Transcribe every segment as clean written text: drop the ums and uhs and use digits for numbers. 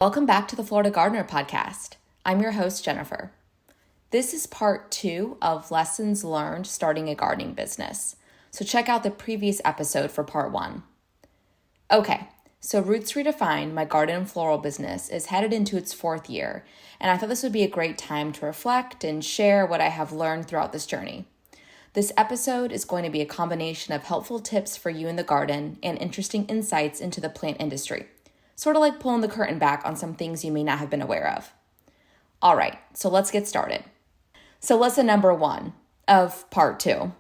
Welcome back to the Florida Gardener podcast. I'm your host, Jennifer. This is part 2 of lessons learned starting a gardening business. So check out the previous episode for part 1. Okay, so Roots Redefined, my garden and floral business, is headed into its 4th year, and I thought this would be a great time to reflect and share what I have learned throughout this journey. This episode is going to be a combination of helpful tips for you in the garden and interesting insights into the plant industry. Sort of like pulling the curtain back on some things you may not have been aware of. All right, so let's get started. So lesson number 1 of part 2.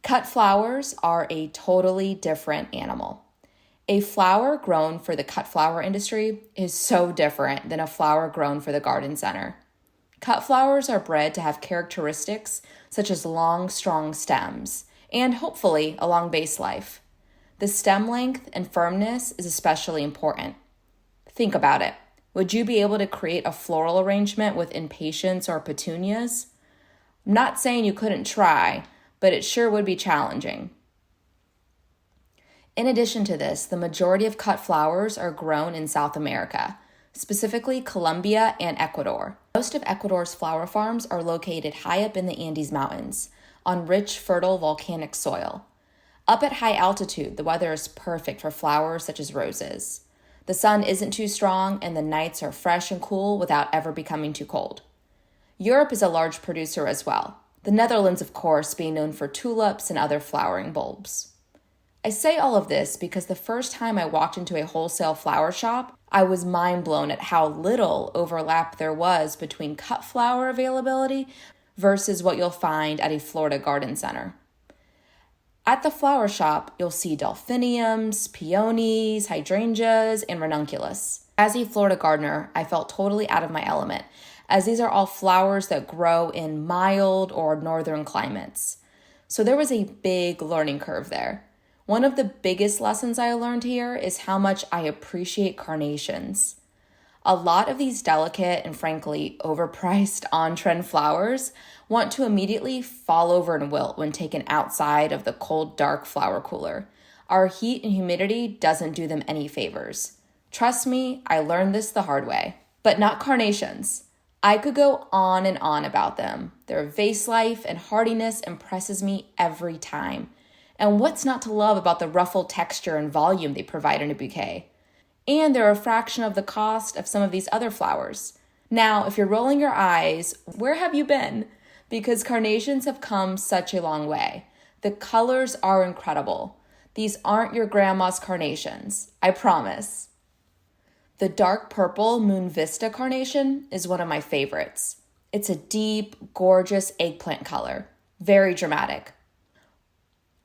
Cut flowers are a totally different animal. A flower grown for the cut flower industry is so different than a flower grown for the garden center. Cut flowers are bred to have characteristics such as long, strong stems and hopefully a long base life. The stem length and firmness is especially important. Think about it. Would you be able to create a floral arrangement with impatiens or petunias? I'm not saying you couldn't try, but it sure would be challenging. In addition to this, the majority of cut flowers are grown in South America, specifically Colombia and Ecuador. Most of Ecuador's flower farms are located high up in the Andes Mountains, on rich, fertile volcanic soil. Up at high altitude, the weather is perfect for flowers such as roses. The sun isn't too strong and the nights are fresh and cool without ever becoming too cold. Europe is a large producer as well, the Netherlands, of course, being known for tulips and other flowering bulbs. I say all of this because the first time I walked into a wholesale flower shop, I was mind blown at how little overlap there was between cut flower availability versus what you'll find at a Florida garden center. At the flower shop, you'll see delphiniums, peonies, hydrangeas, and ranunculus. As a Florida gardener, I felt totally out of my element, as these are all flowers that grow in mild or northern climates. So there was a big learning curve there. One of the biggest lessons I learned here is how much I appreciate carnations. A lot of these delicate and frankly overpriced on-trend flowers want to immediately fall over and wilt when taken outside of the cold, dark flower cooler. Our heat and humidity doesn't do them any favors. Trust me, I learned this the hard way. But not carnations. I could go on and on about them. Their vase life and hardiness impresses me every time. And what's not to love about the ruffled texture and volume they provide in a bouquet? And they're a fraction of the cost of some of these other flowers. Now, if you're rolling your eyes, where have you been? Because carnations have come such a long way. The colors are incredible. These aren't your grandma's carnations, I promise. The dark purple Moon Vista carnation is one of my favorites. It's a deep, gorgeous eggplant color, very dramatic.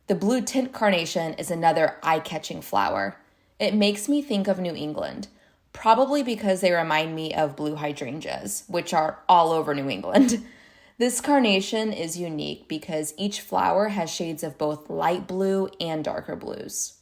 The blue tint carnation is another eye-catching flower. It makes me think of New England, probably because they remind me of blue hydrangeas, which are all over New England. This carnation is unique because each flower has shades of both light blue and darker blues.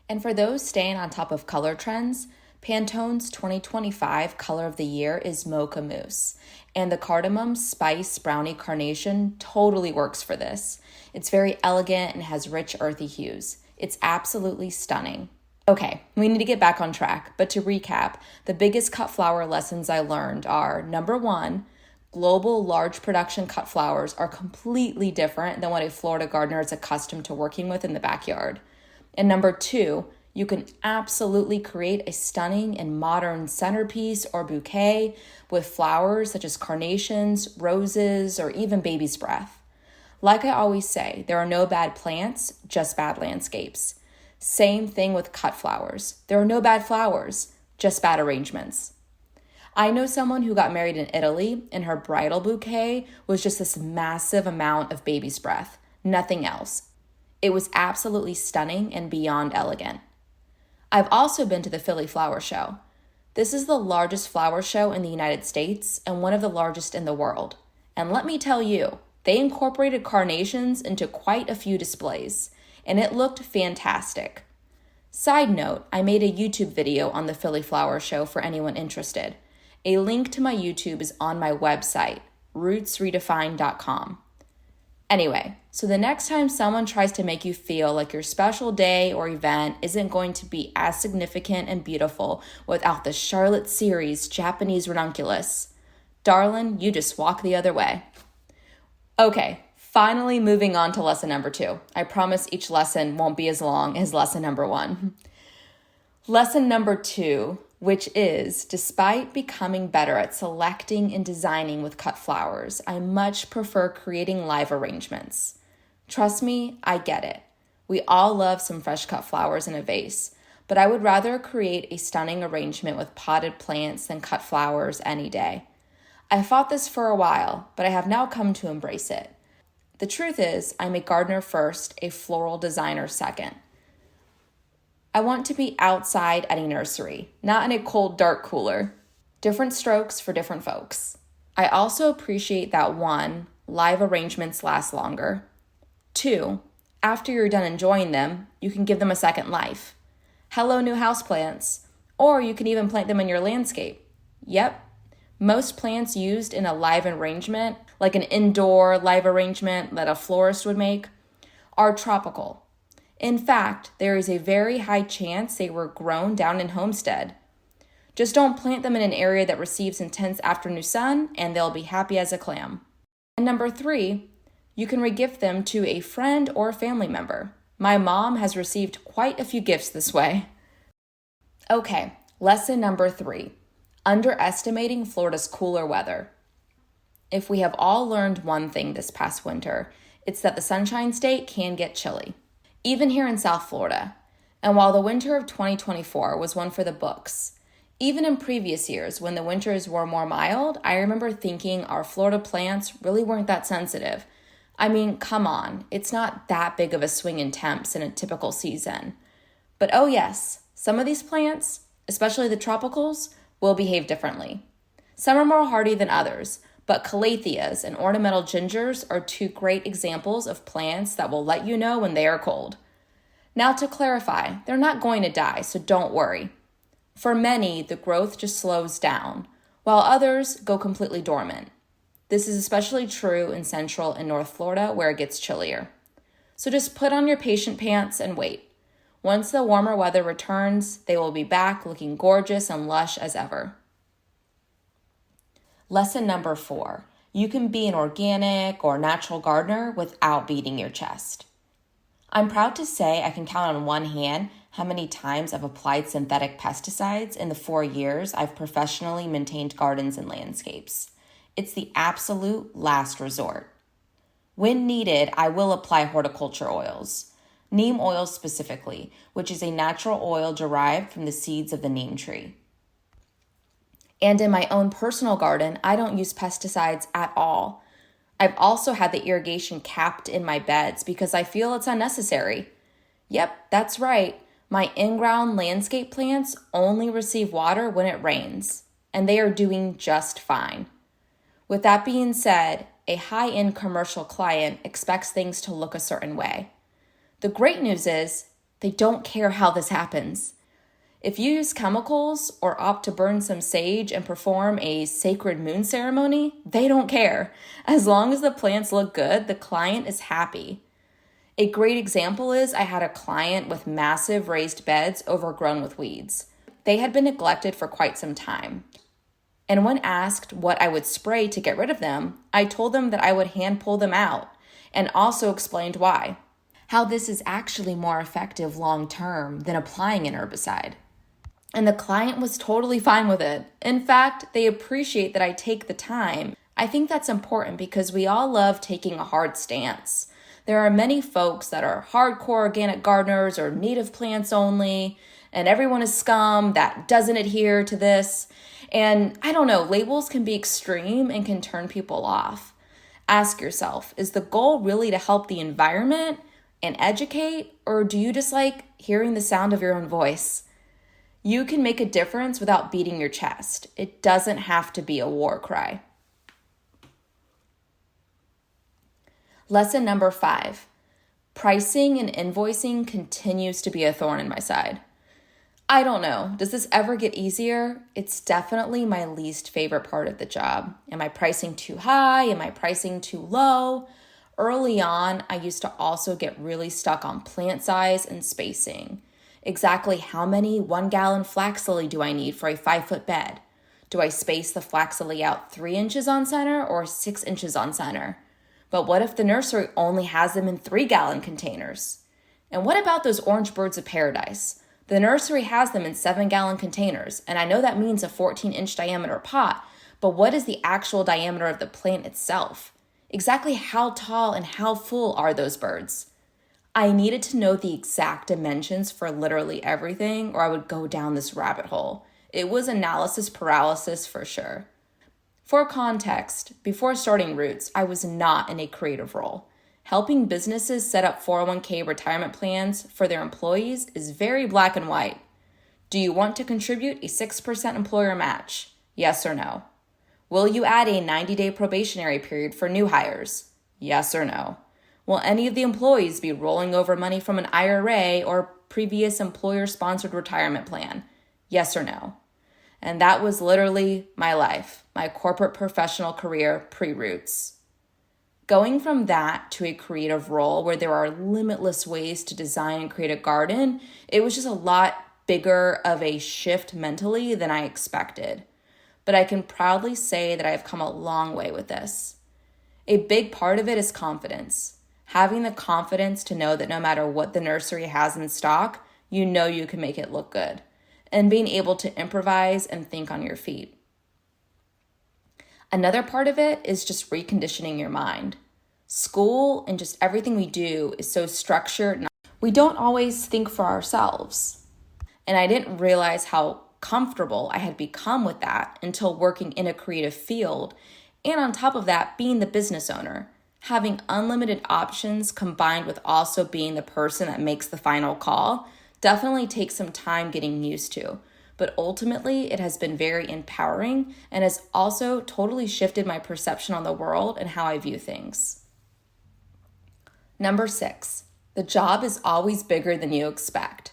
And for those staying on top of color trends, Pantone's 2025 color of the year is Mocha Mousse, and the cardamom spice brownie carnation totally works for this. It's very elegant and has rich earthy hues. It's absolutely stunning. Okay, we need to get back on track, but to recap, the biggest cut flower lessons I learned are, number 1, global large production cut flowers are completely different than what a Florida gardener is accustomed to working with in the backyard. And number 2, you can absolutely create a stunning and modern centerpiece or bouquet with flowers such as carnations, roses, or even baby's breath. Like I always say, there are no bad plants, just bad landscapes. Same thing with cut flowers. There are no bad flowers, just bad arrangements. I know someone who got married in Italy, and her bridal bouquet was just this massive amount of baby's breath, nothing else. It was absolutely stunning and beyond elegant. I've also been to the Philly Flower Show. This is the largest flower show in the United States and one of the largest in the world. And let me tell you, they incorporated carnations into quite a few displays, and it looked fantastic. Side note, I made a YouTube video on the Philly Flower Show for anyone interested. A link to my YouTube is on my website, rootsredefined.com. Anyway, so the next time someone tries to make you feel like your special day or event isn't going to be as significant and beautiful without the Charlotte Series Japanese ranunculus, darling, you just walk the other way. Okay, finally moving on to lesson number 2. I promise each lesson won't be as long as lesson number 1. Lesson number 2, which is, despite becoming better at selecting and designing with cut flowers, I much prefer creating live arrangements. Trust me, I get it. We all love some fresh cut flowers in a vase, but I would rather create a stunning arrangement with potted plants than cut flowers any day. I fought this for a while, but I have now come to embrace it. The truth is, I'm a gardener first, a floral designer second. I want to be outside at a nursery, not in a cold, dark cooler. Different strokes for different folks. I also appreciate that 1, live arrangements last longer. 2, after you're done enjoying them, you can give them a second life. Hello, new houseplants. Or you can even plant them in your landscape. Yep, most plants used in a live arrangement, like an indoor live arrangement that a florist would make, are tropical. In fact, there is a very high chance they were grown down in Homestead. Just don't plant them in an area that receives intense afternoon sun, and they'll be happy as a clam. And number 3, you can regift them to a friend or family member. My mom has received quite a few gifts this way. Okay, lesson number 3, underestimating Florida's cooler weather. If we have all learned one thing this past winter, it's that the Sunshine State can get chilly. Even here in South Florida. And while the winter of 2024 was one for the books, even in previous years when the winters were more mild, I remember thinking our Florida plants really weren't that sensitive. I mean, come on, it's not that big of a swing in temps in a typical season. But oh yes, some of these plants, especially the tropicals, will behave differently. Some are more hardy than others, but calatheas and ornamental gingers are 2 great examples of plants that will let you know when they are cold. Now to clarify, they're not going to die, so don't worry. For many, the growth just slows down, while others go completely dormant. This is especially true in Central and North Florida where it gets chillier. So just put on your patient pants and wait. Once the warmer weather returns, they will be back looking gorgeous and lush as ever. Lesson number 4, you can be an organic or natural gardener without beating your chest. I'm proud to say I can count on one hand how many times I've applied synthetic pesticides in the 4 years I've professionally maintained gardens and landscapes. It's the absolute last resort. When needed, I will apply horticulture oils, neem oil specifically, which is a natural oil derived from the seeds of the neem tree. And in my own personal garden, I don't use pesticides at all. I've also had the irrigation capped in my beds because I feel it's unnecessary. Yep, that's right. My in-ground landscape plants only receive water when it rains, and they are doing just fine. With that being said, a high-end commercial client expects things to look a certain way. The great news is they don't care how this happens. If you use chemicals or opt to burn some sage and perform a sacred moon ceremony, they don't care. As long as the plants look good, the client is happy. A great example is I had a client with massive raised beds overgrown with weeds. They had been neglected for quite some time. And when asked what I would spray to get rid of them, I told them that I would hand pull them out and also explained why. How this is actually more effective long term than applying an herbicide. And the client was totally fine with it. In fact, they appreciate that I take the time. I think that's important because we all love taking a hard stance. There are many folks that are hardcore organic gardeners or native plants only, and everyone is scum that doesn't adhere to this. And I don't know, labels can be extreme and can turn people off. Ask yourself, is the goal really to help the environment and educate, or do you just like hearing the sound of your own voice? You can make a difference without beating your chest. It doesn't have to be a war cry. Lesson number 5. Pricing and invoicing continues to be a thorn in my side. I don't know. Does this ever get easier? It's definitely my least favorite part of the job. Am I pricing too high? Am I pricing too low? early on, I used to also get really stuck on plant size and spacing. Exactly how many 1-gallon flax lily do I need for a 5-foot bed? Do I space the flax lily out 3 inches on center or 6 inches on center? But what if the nursery only has them in 3-gallon containers? And what about those orange birds of paradise? The nursery has them in 7-gallon containers, and I know that means a 14-inch diameter pot, but what is the actual diameter of the plant itself? Exactly how tall and how full are those birds? I needed to know the exact dimensions for literally everything, or I would go down this rabbit hole. It was analysis paralysis for sure. For context, before starting Roots, I was not in a creative role. Helping businesses set up 401k retirement plans for their employees is very black and white. Do you want to contribute a 6% employer match? Yes or no? Will you add a 90-day probationary period for new hires? Yes or no? Will any of the employees be rolling over money from an IRA or previous employer-sponsored retirement plan? Yes or no? And that was literally my life, my corporate professional career pre-Roots. Going from that to a creative role where there are limitless ways to design and create a garden, it was just a lot bigger of a shift mentally than I expected. But I can proudly say that I have come a long way with this. A big part of it is confidence. Having the confidence to know that no matter what the nursery has in stock, you know you can make it look good. And being able to improvise and think on your feet. Another part of it is just reconditioning your mind. School and just everything we do is so structured. We don't always think for ourselves. And I didn't realize how comfortable I had become with that until working in a creative field. And on top of that, being the business owner. Having unlimited options combined with also being the person that makes the final call definitely takes some time getting used to. But ultimately, it has been very empowering and has also totally shifted my perception on the world and how I view things. Number 6, the job is always bigger than you expect.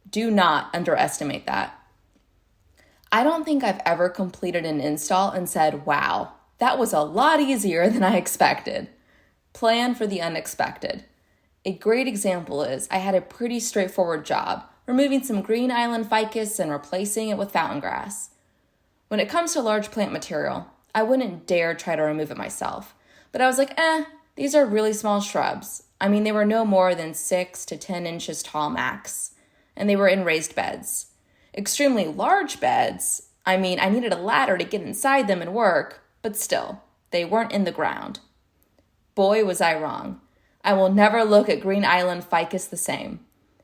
Do not underestimate that. I don't think I've ever completed an install and said, wow, that was a lot easier than I expected. Plan for the unexpected. A great example is I had a pretty straightforward job, removing some green island ficus and replacing it with fountain grass. When it comes to large plant material, I wouldn't dare try to remove it myself. But I was like, these are really small shrubs. I mean, they were no more than 6 to 10 inches tall max, and they were in raised beds. Extremely large beds, I mean, I needed a ladder to get inside them and work, but still, they weren't in the ground. Boy, was I wrong. I will never look at green island ficus the same.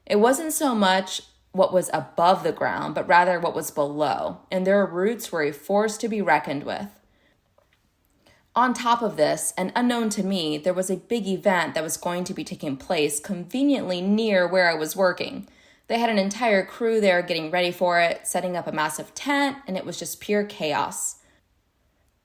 It wasn't so much what was above the ground, but rather what was below, and their roots were a force to be reckoned with. On top of this, and unknown to me, there was a big event that was going to be taking place conveniently near where I was working. They had an entire crew there getting ready for it, setting up a massive tent, and it was just pure chaos.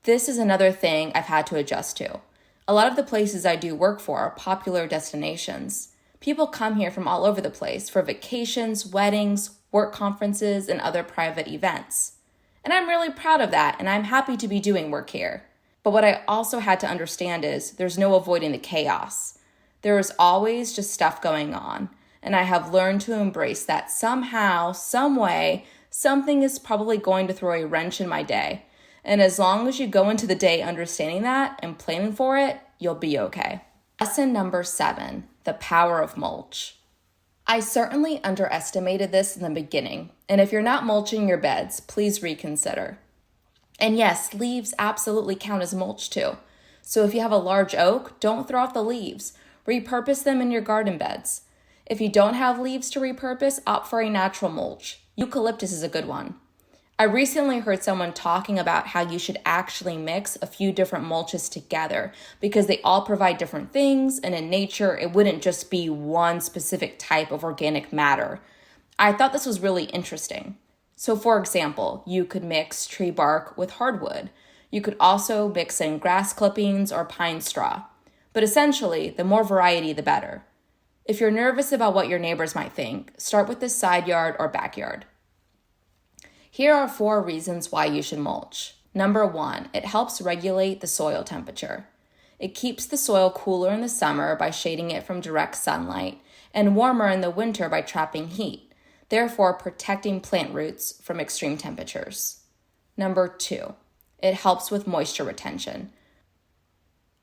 This is another thing I've had to adjust to. A lot of the places I do work for are popular destinations. People come here from all over the place for vacations, weddings, work conferences, and other private events. And I'm really proud of that, and I'm happy to be doing work here. But what I also had to understand is there's no avoiding the chaos. There is always just stuff going on, and I have learned to embrace that somehow, some way, something is probably going to throw a wrench in my day. And as long as you go into the day understanding that and planning for it, you'll be okay. Lesson number 7, the power of mulch. I certainly underestimated this in the beginning, and if you're not mulching your beds, please reconsider. And yes, leaves absolutely count as mulch too. So if you have a large oak, don't throw off the leaves. Repurpose them in your garden beds. If you don't have leaves to repurpose, opt for a natural mulch. Eucalyptus is a good one. I recently heard someone talking about how you should actually mix a few different mulches together because they all provide different things, and in nature, it wouldn't just be one specific type of organic matter. I thought this was really interesting. So for example, you could mix tree bark with hardwood. You could also mix in grass clippings or pine straw. But essentially, the more variety, the better. If you're nervous about what your neighbors might think, start with the side yard or backyard. Here are 4 reasons why you should mulch. Number 1, it helps regulate the soil temperature. It keeps the soil cooler in the summer by shading it from direct sunlight, and warmer in the winter by trapping heat, therefore protecting plant roots from extreme temperatures. Number 2, it helps with moisture retention.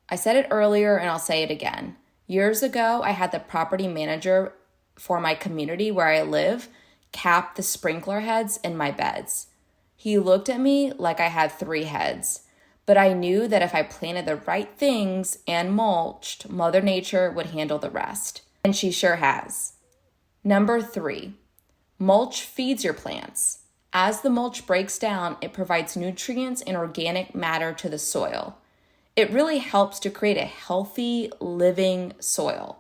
I said it earlier and I'll say it again. Years ago, I had the property manager for my community where I live cap the sprinkler heads in my beds. He looked at me like I had 3 heads, but I knew that if I planted the right things and mulched, Mother Nature would handle the rest. And she sure has. Number 3, mulch feeds your plants. As the mulch breaks down, it provides nutrients and organic matter to the soil. It really helps to create a healthy, living soil.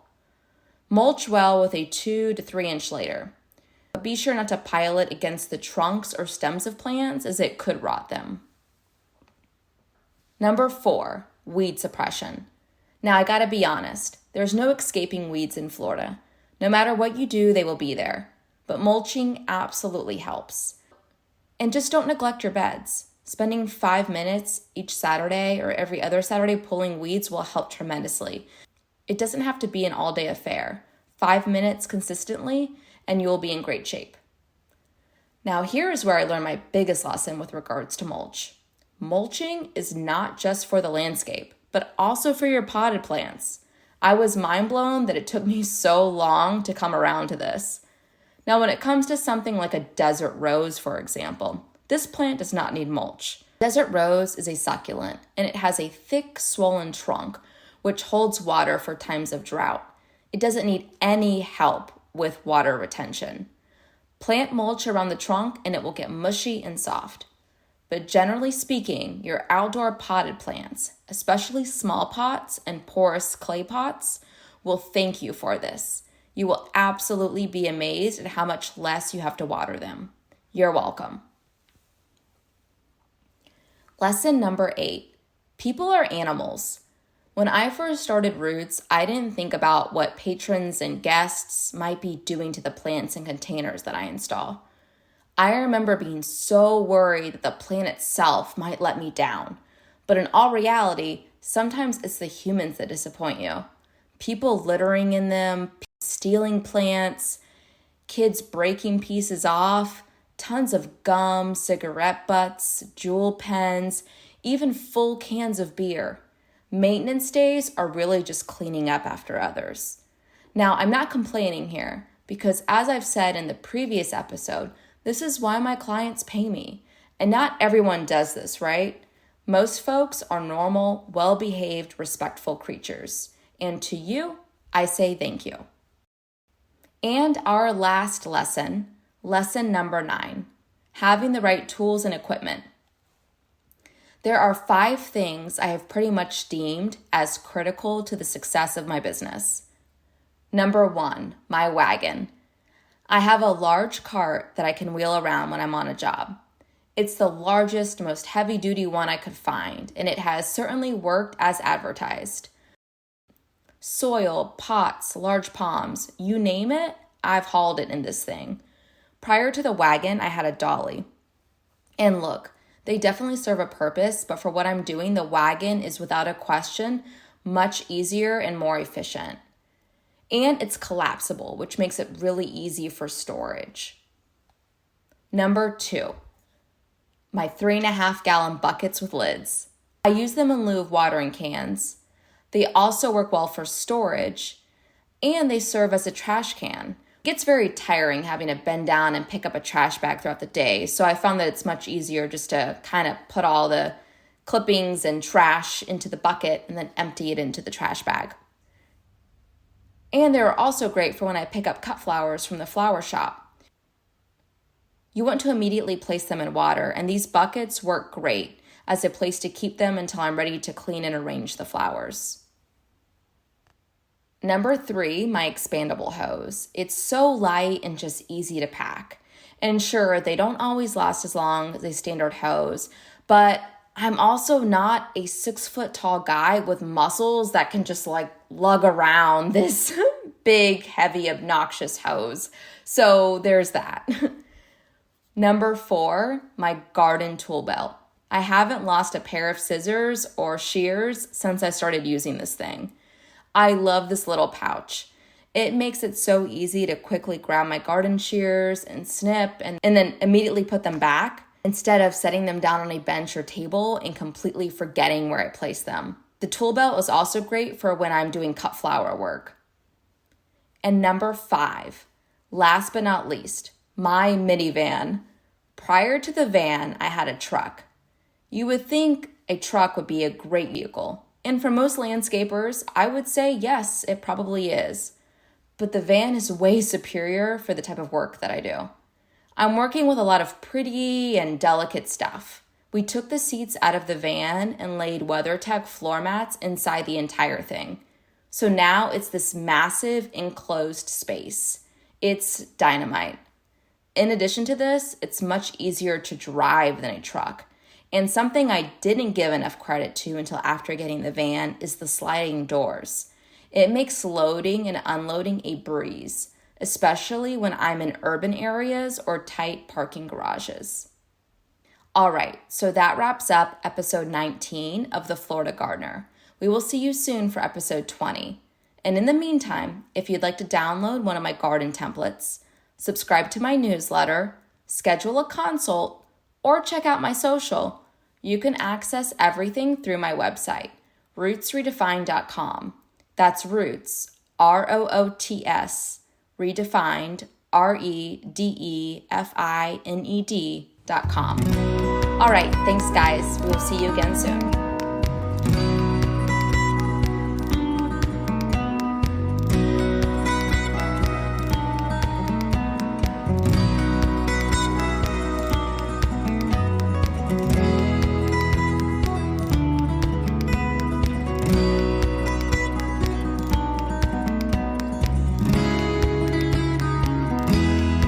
Mulch well with a 2 to 3 inch layer. But be sure not to pile it against the trunks or stems of plants as it could rot them. Number 4, weed suppression. Now I gotta be honest, there's no escaping weeds in Florida. No matter what you do, they will be there. But mulching absolutely helps. And just don't neglect your beds. Spending 5 minutes each Saturday or every other Saturday pulling weeds will help tremendously. It doesn't have to be an all-day affair. 5 minutes consistently, and you will be in great shape. Now here is where I learned my biggest lesson with regards to mulch. Mulching is not just for the landscape, but also for your potted plants. I was mind blown that it took me so long to come around to this. Now when it comes to something like a desert rose, for example, this plant does not need mulch. Desert rose is a succulent, and it has a thick, swollen trunk, which holds water for times of drought. It doesn't need any help with water retention. Plant mulch around the trunk and it will get mushy and soft. But generally speaking, your outdoor potted plants, especially small pots and porous clay pots, will thank you for this. You will absolutely be amazed at how much less you have to water them. You're welcome. Lesson number 8, people are animals. When I first started Roots, I didn't think about what patrons and guests might be doing to the plants and containers that I install. I remember being so worried that the plant itself might let me down. But in all reality, sometimes it's the humans that disappoint you. People littering in them, stealing plants, kids breaking pieces off, tons of gum, cigarette butts, jewel pens, even full cans of beer. Maintenance days are really just cleaning up after others. Now, I'm not complaining here because as I've said in the previous episode, this is why my clients pay me. And not everyone does this, right? Most folks are normal, well-behaved, respectful creatures. And to you, I say thank you. And our last lesson, lesson number 9, having the right tools and equipment. There are 5 things I have pretty much deemed as critical to the success of my business. Number 1, my wagon. I have a large cart that I can wheel around when I'm on a job. It's the largest, most heavy-duty one I could find, and it has certainly worked as advertised. Soil, pots, large palms, you name it, I've hauled it in this thing. Prior to the wagon, I had a dolly. And look, they definitely serve a purpose, but for what I'm doing, the wagon is without a question much easier and more efficient. And it's collapsible, which makes it really easy for storage. Number 2, my 3.5-gallon buckets with lids. I use them in lieu of watering cans. They also work well for storage, and they serve as a trash can. It gets very tiring having to bend down and pick up a trash bag throughout the day, so I found that it's much easier just to kind of put all the clippings and trash into the bucket and then empty it into the trash bag. And they're also great for when I pick up cut flowers from the flower shop. You want to immediately place them in water, and these buckets work great as a place to keep them until I'm ready to clean and arrange the flowers. Number 3, my expandable hose. It's so light and just easy to pack. And sure, they don't always last as long as a standard hose, but I'm also not a 6-foot-tall guy with muscles that can just lug around this big, heavy, obnoxious hose. So there's that. Number 4, my garden tool belt. I haven't lost a pair of scissors or shears since I started using this thing. I love this little pouch. It makes it so easy to quickly grab my garden shears and snip and then immediately put them back instead of setting them down on a bench or table and completely forgetting where I placed them. The tool belt is also great for when I'm doing cut flower work. And number 5, last but not least, my minivan. Prior to the van, I had a truck. You would think a truck would be a great vehicle. And for most landscapers, I would say yes, it probably is. But the van is way superior for the type of work that I do. I'm working with a lot of pretty and delicate stuff. We took the seats out of the van and laid WeatherTech floor mats inside the entire thing. So now it's this massive enclosed space. It's dynamite. In addition to this, it's much easier to drive than a truck. And something I didn't give enough credit to until after getting the van is the sliding doors. It makes loading and unloading a breeze, especially when I'm in urban areas or tight parking garages. All right, so that wraps up episode 19 of The Florida Gardener. We will see you soon for episode 20. And in the meantime, if you'd like to download one of my garden templates, subscribe to my newsletter, schedule a consult, or check out my social, you can access everything through my website, rootsredefined.com. That's roots, R-O-O-T-S, redefined, REDEFINED.com. All right, thanks guys. We'll see you again soon.